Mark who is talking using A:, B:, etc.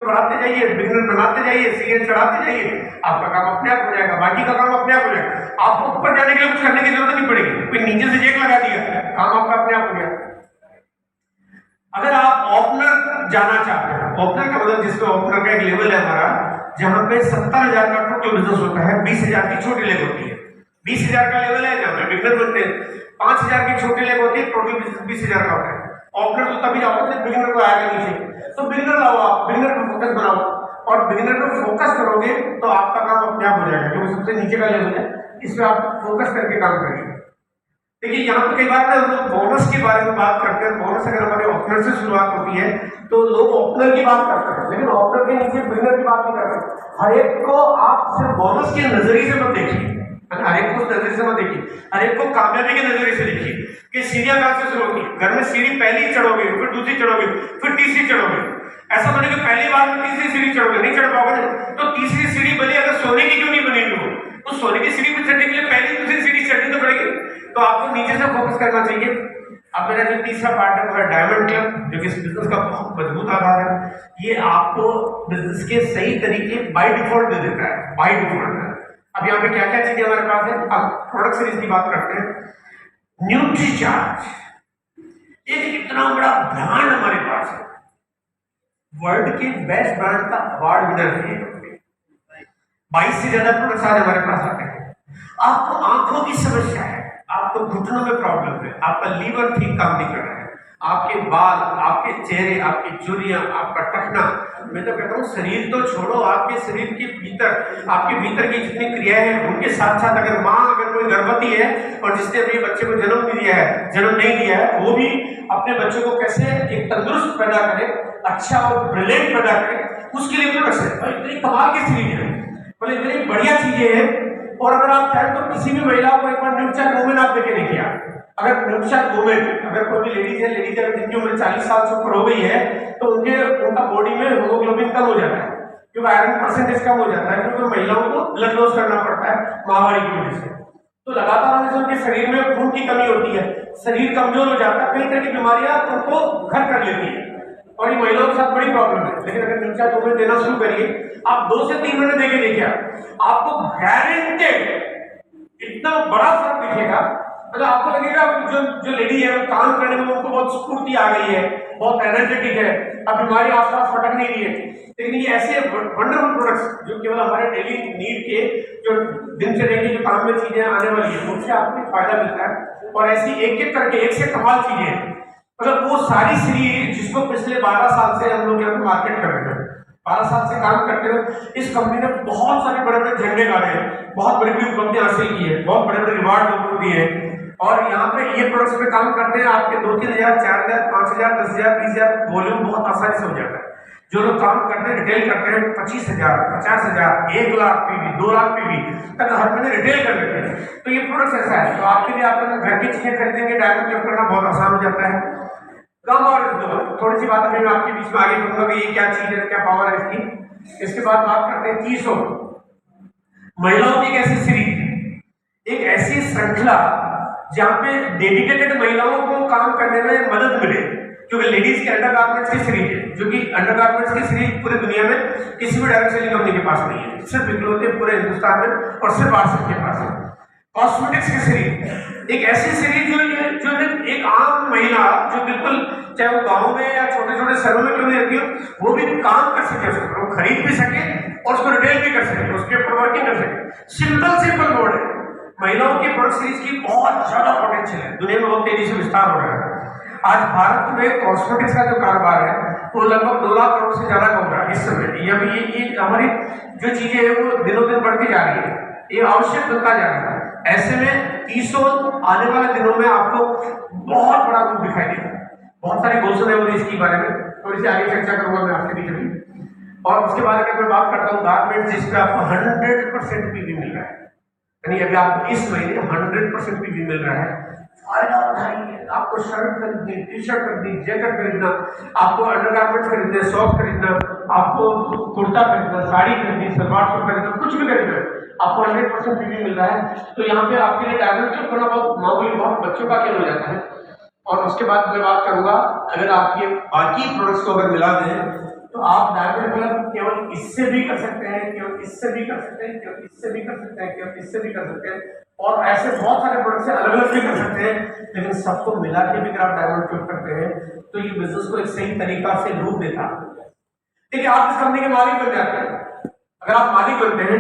A: बढ़ाते जाइए, बिगनर बनाते जाइए, सीएन चढ़ाते जाइए, आपका काम अपने आप हो जाएगा, बाकी का काम अपने आप हो जाएगा। आपको ऊपर जाने के लिए कुछ करने की जरूरत नहीं पड़ेगी, कोई नीचे से जेक लगा दिया, काम आपका अपने आप हो गया। अगर आप ओपनर जाना चाहते हैं, ओपनर का मतलब जिसमें ओपनर का एक लेवल है हमारा, जहां पे 70,000 का टोटल बिजनेस होता है, 20,000 की छोटी लेग होती है, 20,000 का लेवल है जहां पे बिगनर बनते हैं, 5,000 की छोटी लेग होती है, टोटल बिजनेस 20,000 का होता है। ओपनर तो तभी जाओगे जब बिगनर को आएगा नीचे, तो बिगनर लाओ, आप बिगनर पर फोकस बनाओ, और बिगनर पर फोकस करोगे तो आपका काम अपने आप हो जाएगा, क्योंकि सबसे नीचे का लेवल है, इस पर आप फोकस करके काम करिए। देखिए यहाँ पे कई बार हम लोग बोनस के बारे में बात करते हैं, बोनस अगर हमारे ओपनर से शुरुआत होती है तो लोग ओपनर की बात करते हैं, लेकिन ओपनर के नीचे बिगनर की बात नहीं करते। हर एक को आप सिर्फ बोनस के नजरिए से मत देखिए, हर एक को उस नजरिए से मत देखिए, हर एक को कामयाबी के नजरिए से देखिए कि सीढ़ियां कहां से शुरू होती है। घर में सीढ़ी पहली चढ़ोगे, फिर दूसरी चढ़ोगे, फिर तीसरी चढ़ोगे, ऐसा बने कि पहली बार में तीसरी सीढ़ी चढ़ोगे, नहीं चढ़ पाओगे ना, तो तीसरी सीढ़ी बनी, अगर सोने की क्यों नहीं बनी हो, तो सोने की सीढ़ी पर चढ़ने के लिए पहली दूसरी सीढ़ी चढ़नी तो पड़ेगी। तो आपको नीचे से फोकस करना चाहिए। अब मेरा जो तीसरा पार्ट है वो है डायमंड क्लब, जो कि इस बिजनेस का बहुत मजबूत आधार है। ये आपको बिजनेस के सही तरीके बाय डिफॉल्ट दे देता है, बाय डिफॉल्ट। अब यहाँ पे क्या क्या चीजें हमारे पास है, अब प्रोडक्ट सीरीज की बात करते हैं। न्यूट्रीचार्ज एक इतना बड़ा ब्रांड हमारे पास है, वर्ल्ड के बेस्ट ब्रांड का अवार्ड विनर है, 22 से ज्यादा प्रोडक्ट्स आज हमारे पास आते हैं। आपको आंखों की समस्या है, आपको घुटनों में प्रॉब्लम है, आपका लीवर ठीक काम नहीं कर रहा है, आपके बाल, आपके चेहरे, आपकी झुर्रियां, आपका टखना, मैं तो कहता हूँ शरीर तो छोड़ो, आपके शरीर के भीतर, आपके भीतर की जितनी क्रियाएं हैं उनके साथ साथ अगर माँ अगर कोई गर्भवती है और जिसने अपने बच्चे को जन्म नहीं दिया है, जन्म नहीं दिया है, वो भी अपने बच्चों को कैसे एक तंदुरुस्त पैदा करे, अच्छा और ब्रिलियंट पैदा करे, उसके लिए प्रोडक्ट्स है। इतनी कमाल की चीज है, मतलब इतनी बढ़िया चीजें हैं। और अगर आप चाहें तो किसी भी महिला को एक बार न्यूट्रीचार्ज वुमेन आप देके देखिए। अगर न्यूट्रीचार्ज वुमेन, अगर कोई भी लेडीज है, जिनकी उम्र 40 साल से ऊपर हो गई है, तो उनका बॉडी में हीमोग्लोबिन कम हो जाता है, क्योंकि आयरन परसेंटेज कम हो जाता है, क्योंकि महिलाओं को ब्लड लॉस करना पड़ता है महामारी की वजह से। तो लगातार होने से उनके शरीर में खून की कमी होती है, शरीर कमजोर हो जाता है, कई तरह की बीमारियां उनको घर कर लेती है, और ये महिलाओं के साथ बड़ी प्रॉब्लम है। लेकिन अगर न्यूट्रीचार्ज वुमेन देना शुरू करिए, आप 2 से 3 महीने देके देखिए, आपको गारंटेड इतना बड़ा फर्क दिखेगा। मतलब आपको लगेगा जो लेडी है वो काम करने में उनको बहुत स्फूर्ति आ गई है, बहुत एनर्जेटिक है, अब बीमारी आसपास फटक नहीं रही है। लेकिन ये ऐसे वंडरफुल प्रोडक्ट्स जो केवल हमारे डेली नीड के, जो दिनचर्या की जो काम में चीजें आने वाली है, उनसे आपको फायदा मिलता है। और ऐसी एक एक करके एक से कमाल चीजें हैं, मतलब वो सारी सीरीज जिसको पिछले 12 साल से हम लोग यहाँ पे मार्केट कर रहे हैं, 12 साल से काम करते हुए इस कंपनी ने बहुत सारे बड़े बड़े झंडे गाड़े हैं, बहुत बड़ी बड़ी उपलब्धियां हासिल की है, बहुत बड़े बड़े रिवार्ड लोगों को दिए हैं। और यहाँ पे ये प्रोडक्ट्स पे काम करते हैं, आपके 2-3 हजार, 4 हजार, 5 हजार, 10 हजार, 20 हजार वॉल्यूम बहुत आसानी से हो जाता है। जो लोग काम करते हैं, रिटेल करते हैं, 25,000, 50,000, 1 लाख पीवी, 2 लाख पीवी तक हर महीने रिटेल कर लेते हैं। तो ये प्रोडक्ट्स ऐसा है, तो आपके लिए आप घर की चीजें खरीदेंगे, डायमंड क्लब करना बहुत आसान हो जाता है। कम और थोड़ी सी बात अभी मैं आपके बीच में आगे कहूंगा कि ये क्या चीज है, क्या पावर है इसकी। इसके बाद बात करते हैं 300 महिलाओं की एक ऐसी सीरीज, एक ऐसी श्रृंखला जहां पे डेडिकेटेड महिलाओं को काम करने में मदद मिले, क्योंकि लेडीज के अंडरगारमेंट्स की सीरीज है, जो कि अंडरगारमेंट्स की सीरीज पूरे दुनिया में किसी भी डायरेक्ट सेलिंग कंपनी के पास नहीं है, सिर्फ इकलौते पूरे हिंदुस्तान में और सिर्फ आसिफ के पास है। कॉस्मेटिक्स की सीरीज, एक ऐसी सीरीज जो एक आम महिला जो बिल्कुल चाहे वो गांव में या छोटे छोटे शहरों में क्यों नहीं रहती हो, वो भी काम कर सके, उसको खरीद भी सके और उसको रिटेल भी कर सके, उसके ऊपर वर्किंग कर सके। सिंपल मोड है। महिलाओं के प्रोडक्ट सीरीज की बहुत ज्यादा पोटेंशियल है, दुनिया में बहुत तेजी से विस्तार हो रहा है। आज भारत में कॉस्मेटिक्स का जो कारोबार है वो लगभग 2 लाख करोड़ से ज्यादा का हो रहा है इस समय। ये हमारी जो चीजें हैं वो दिनों दिन बढ़ती जा रही है, ये आवश्यक बनता जा रहा है। ऐसे में 300 आने वाले दिनों में आपको बहुत बड़ा रूप दिखाई देगा। बहुत सारी घोषणा है इसके बारे में, थोड़ी सी आगे चर्चा करूंगा मैं आपके बीच में। और उसके बाद अगर मैं बात करता हूँ गारमेंट, जिसपे आपको 100% पीवी मिल रहा है, यानी अभी आपको इस महीने 100% पीवी मिल रहा है, फायदा उठाइए। आपको शर्ट खरीदनी, टी शर्ट खरीदनी, जैकेट खरीदना, आपको अंडरगारमेंट खरीदने, सॉक्स खरीदना, आपको कुर्ता खरीदना, साड़ी खरीदनी, सलवार सूट खरीदना, कुछ भी खरीदना, आपको 100% पीवी मिल रहा है। तो यहाँ पे आपके लिए डायमंड क्लब करना बहुत मामूली, बहुत बच्चों का खेल हो जाता है। और उसके बाद मैं बात करूंगा, अगर आप ये बाकी प्रोडक्ट्स को अगर मिला दें तो आप डायमंड क्लब केवल इससे भी कर सकते हैं, केवल इससे भी कर सकते हैं, केवल इससे भी कर सकते हैं, केवल इससे भी कर सकते हैं, और ऐसे बहुत सारे प्रोडक्ट से अलग अलग भी कर सकते हैं। लेकिन सबको मिला के भी अगर आप डायमंड क्लब करते हैं तो ये बिजनेस को एक सही तरीका से रूप देता है। देखिए, आप इस कंपनी के मालिक बन जाते हैं। अगर आप मालिक बनते हैं